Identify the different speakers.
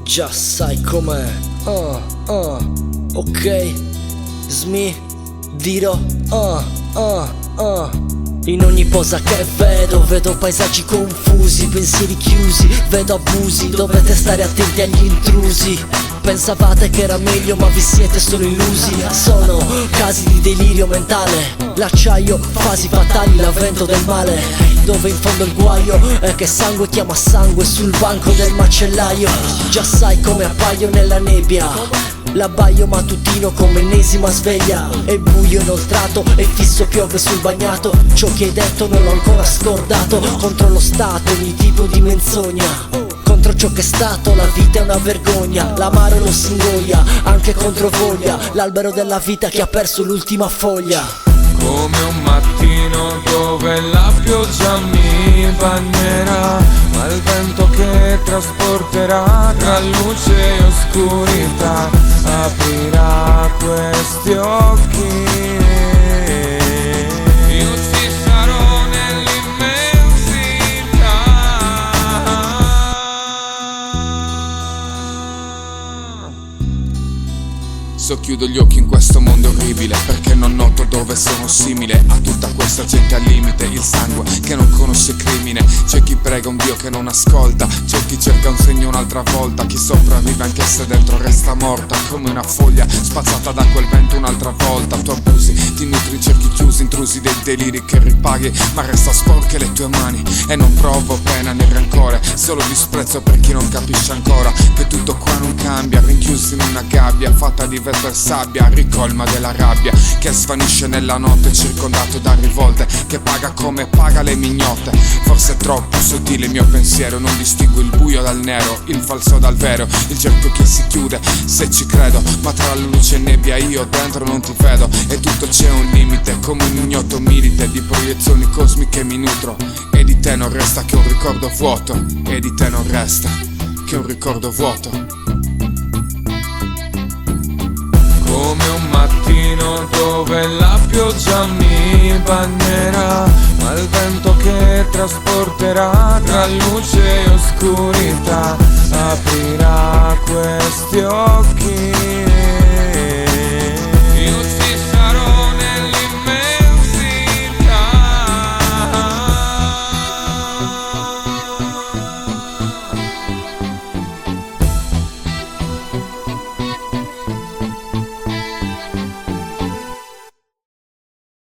Speaker 1: Già sai com'è. Ok, Smi, dirò. In ogni posa che vedo paesaggi confusi, pensieri chiusi, vedo abusi. Dovete stare attenti agli intrusi. Pensavate che era meglio ma vi siete solo illusi. Sono casi di delirio mentale, l'acciaio, fasi fatali, l'avvento del male. Dove in fondo il guaio è che sangue chiama sangue sul banco del macellaio. Già sai come appaio nella nebbia, l'abbaio mattutino come ennesima sveglia. È buio inoltrato e fisso piove sul bagnato. Ciò che hai detto non l'ho ancora scordato. Contro lo Stato, ogni tipo di menzogna, contro ciò che è stato, la vita è una vergogna. L'amaro lo si ingoia, anche contro voglia. L'albero della vita che ha perso l'ultima foglia.
Speaker 2: Come un mattino dove la pioggia mi bagnerà, ma il vento che trasporterà tra luce e oscurità aprirà questi occhi. Io ci sarò nell'immensità. Socchiudo gli occhi in questo mondo orribile, perché non noto dove sono simile a tutta questa gente al limite. Il sangue che non conosce crimine. C'è chi prega un Dio che non ascolta, c'è chi cerca un segno un'altra volta. Chi sopravvive anche se dentro resta morta, come una foglia spazzata da quel vento un'altra volta. Tu abusi, ti nutri, cerchi chiusi, intrusi dei deliri che ripaghi, ma resta sporche le tue mani. E non provo pena né rancore, solo disprezzo per chi non capisce ancora che tutto qua non cambia. Rinchiusi in una gabbia fatta di vetro e sabbia, ricolma della rabbia che svanisce nella notte, circondato da rivolte che paga come paga le mignotte. Forse è troppo sottile il mio pensiero, non distingo il buio dal nero, il falso dal vero, il cerchio che si chiude se ci credo, ma tra la luce e nebbia io dentro non ti vedo. E tutto c'è un limite, come un ignoto milite di proiezioni cosmiche mi nutro. E di te non resta che un ricordo vuoto, e di te non resta che un ricordo vuoto. Come un mattino dove la pioggia mi bagnerà, ma il vento che trasporterà tra luce e oscurità aprirà questi occhi.